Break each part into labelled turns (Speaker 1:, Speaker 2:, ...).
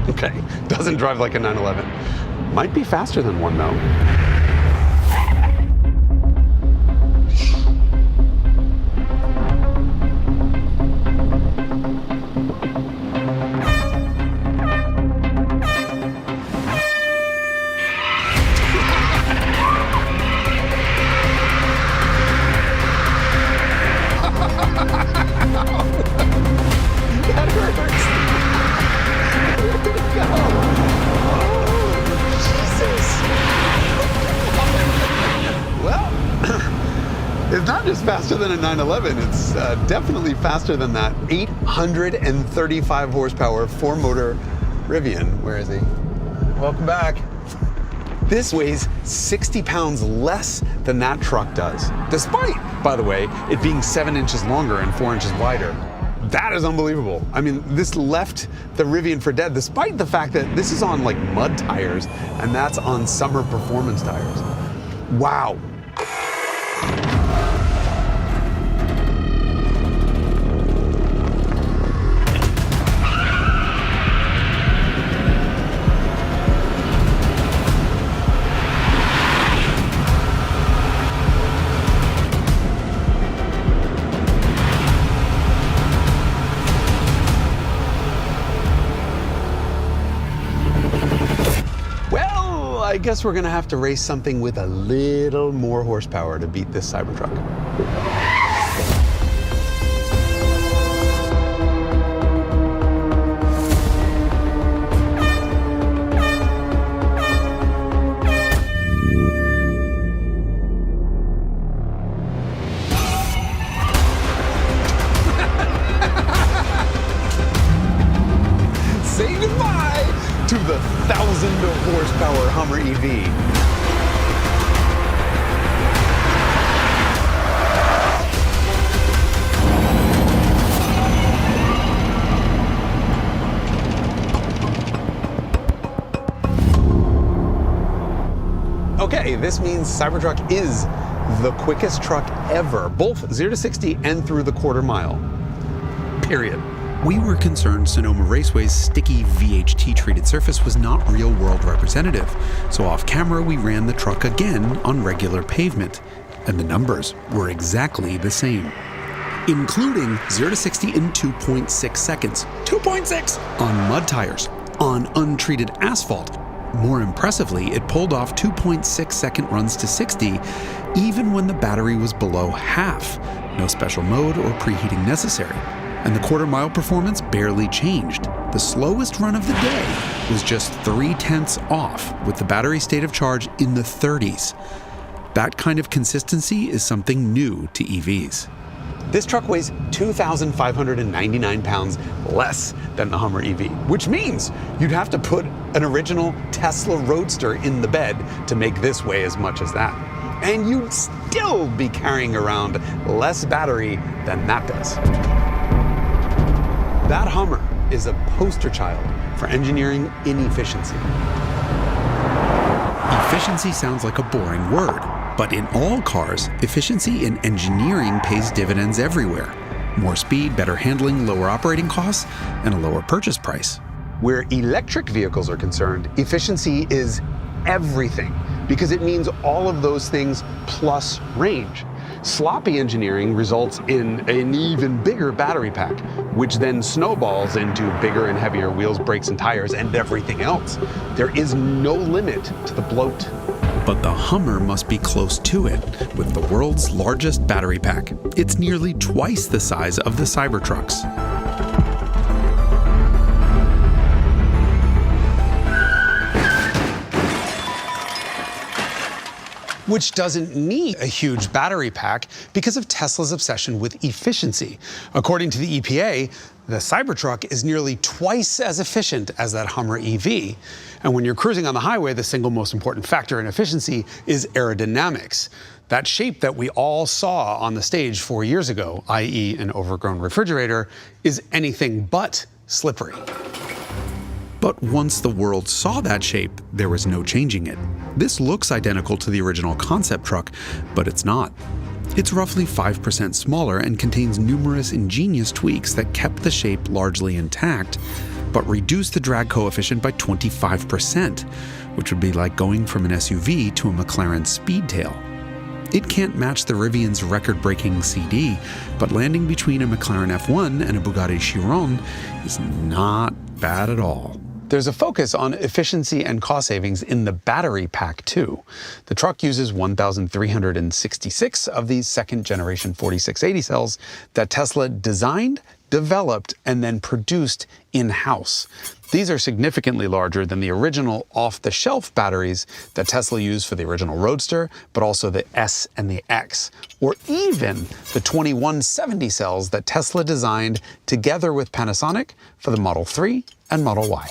Speaker 1: Okay, doesn't drive like a 911. Might be faster than one though. That hurts. Well, it's not just faster than a 911, it's definitely faster than that 835 horsepower four-motor Rivian. Where is he? Welcome back. This weighs 60 pounds less than that truck does, despite, by the way, it being 7 inches longer and 4 inches wider. That is unbelievable. I mean, this left the Rivian for dead, despite the fact that this is on like mud tires, and that's on summer performance tires. Wow. I guess we're gonna have to race something with a little more horsepower to beat this CyberTruck. Say goodbye to the 1,000 horsepower Hummer EV. Okay, this means CyberTruck is the quickest truck ever, both 0 to 60 and through the quarter mile. Period.
Speaker 2: We were concerned Sonoma Raceway's sticky VHT-treated surface was not real-world representative, so off-camera we ran the truck again on regular pavement, and the numbers were exactly the same. Including 0 to 60 in 2.6 seconds. 2.6! On mud tires. On untreated asphalt. More impressively, it pulled off 2.6-second runs to 60, even when the battery was below half. No special mode or preheating necessary. And the quarter-mile performance barely changed. The slowest run of the day was just 0.3 off, with the battery state of charge in the 30s. That kind of consistency is something new to EVs.
Speaker 1: This truck weighs 2,599 pounds less than the Hummer EV, which means you'd have to put an original Tesla Roadster in the bed to make this weigh as much as that. And you'd still be carrying around less battery than that does. That Hummer is a poster child for engineering inefficiency.
Speaker 2: Efficiency sounds like a boring word, but in all cars, efficiency in engineering pays dividends everywhere. More speed, better handling, lower operating costs, and a lower purchase price.
Speaker 1: Where electric vehicles are concerned, efficiency is everything, because it means all of those things plus range. Sloppy engineering results in an even bigger battery pack, which then snowballs into bigger and heavier wheels, brakes, and tires, and everything else. There is no limit to the bloat.
Speaker 2: But the Hummer must be close to it, with the world's largest battery pack. It's nearly twice the size of the CyberTrucks.
Speaker 1: Which doesn't need a huge battery pack because of Tesla's obsession with efficiency. According to the EPA, the CyberTruck is nearly twice as efficient as that Hummer EV. And when you're cruising on the highway, the single most important factor in efficiency is aerodynamics. That shape that we all saw on the stage 4 years ago, i.e. an overgrown refrigerator, is anything but slippery.
Speaker 2: But once the world saw that shape, there was no changing it. This looks identical to the original concept truck, but it's not. It's roughly 5% smaller and contains numerous ingenious tweaks that kept the shape largely intact, but reduced the drag coefficient by 25%, which would be like going from an SUV to a McLaren Speedtail. It can't match the Rivian's record-breaking CD, but landing between a McLaren F1 and a Bugatti Chiron is not bad at all.
Speaker 1: There's a focus on efficiency and cost savings in the battery pack too. The truck uses 1,366 of these second-generation 4680 cells that Tesla designed, developed, and then produced in-house. These are significantly larger than the original off-the-shelf batteries that Tesla used for the original Roadster, but also the S and the X, or even the 2170 cells that Tesla designed together with Panasonic for the Model 3 and Model Y.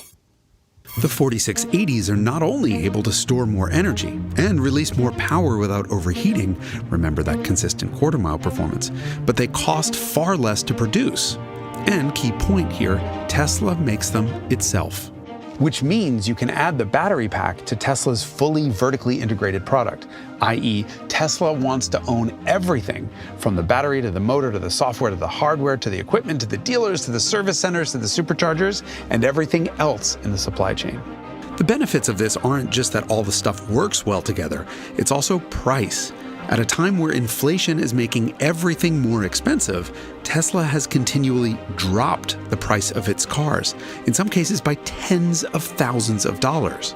Speaker 2: The 4680s are not only able to store more energy and release more power without overheating, remember that consistent quarter-mile performance, but they cost far less to produce. And key point here, Tesla makes them itself.
Speaker 1: Which means you can add the battery pack to Tesla's fully vertically integrated product, i.e. Tesla wants to own everything from the battery to the motor to the software to the hardware to the equipment to the dealers to the service centers to the superchargers and everything else in the supply chain.
Speaker 2: The benefits of this aren't just that all the stuff works well together, it's also price. At a time where inflation is making everything more expensive, Tesla has continually dropped the price of its cars, in some cases by tens of thousands of dollars.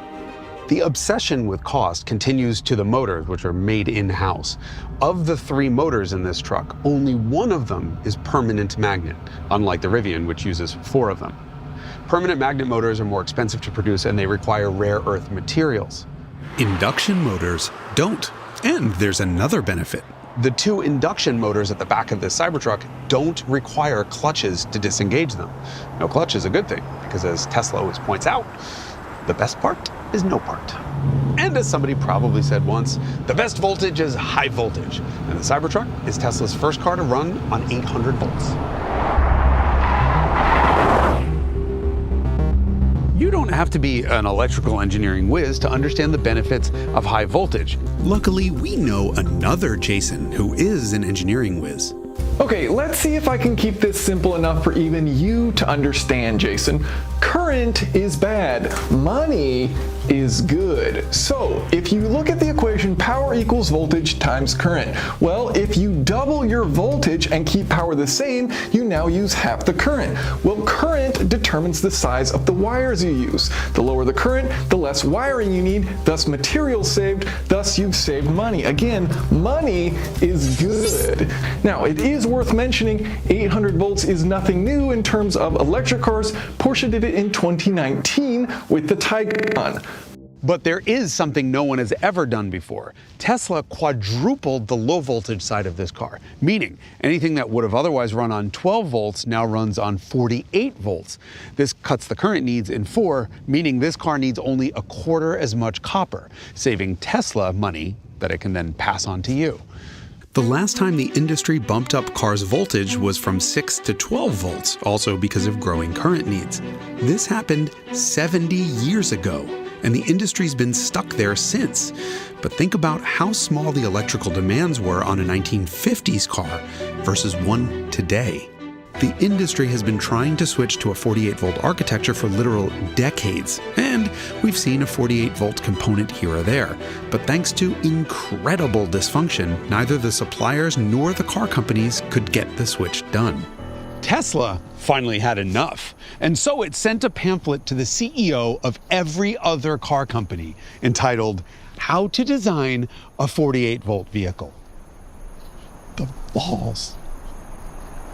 Speaker 1: The obsession with cost continues to the motors, which are made in-house. Of the 3 motors in this truck, only one of them is permanent magnet, unlike the Rivian, which uses 4 of them. Permanent magnet motors are more expensive to produce and they require rare earth materials.
Speaker 2: Induction motors don't. And there's another benefit.
Speaker 1: The 2 induction motors at the back of this CyberTruck don't require clutches to disengage them. No clutch is a good thing, because as Tesla always points out, the best part is no part. And as somebody probably said once, the best voltage is high voltage. And the CyberTruck is Tesla's first car to run on 800 volts. You don't have to be an electrical engineering whiz to understand the benefits of high voltage.
Speaker 2: Luckily, we know another Jason who is an engineering whiz.
Speaker 3: Okay, let's see if I can keep this simple enough for even you to understand, Jason. Current is bad, money is good. So if you look at the equation power equals voltage times current, well, if you double your voltage and keep power the same, you now use half the current. Well, current determines the size of the wires you use. The lower the current, the less wiring you need, thus material saved, thus you've saved money. Again, money is good. Now, it is worth mentioning 800 volts is nothing new in terms of electric cars. Porsche did it in 2019 with the Taycan.
Speaker 1: But there is something no one has ever done before. Tesla quadrupled the low voltage side of this car, meaning anything that would have otherwise run on 12 volts now runs on 48 volts. This cuts the current needs in 4, meaning this car needs only a quarter as much copper, saving Tesla money that it can then pass on to you.
Speaker 2: The last time the industry bumped up cars' voltage was from 6 to 12 volts, also because of growing current needs. This happened 70 years ago, and the industry's been stuck there since. But think about how small the electrical demands were on a 1950s car versus one today. The industry has been trying to switch to a 48-volt architecture for literal decades, and we've seen a 48-volt component here or there. But thanks to incredible dysfunction, neither the suppliers nor the car companies could get the switch done.
Speaker 1: Tesla finally had enough, and so it sent a pamphlet to the CEO of every other car company entitled, "How to Design a 48-Volt Vehicle." The balls.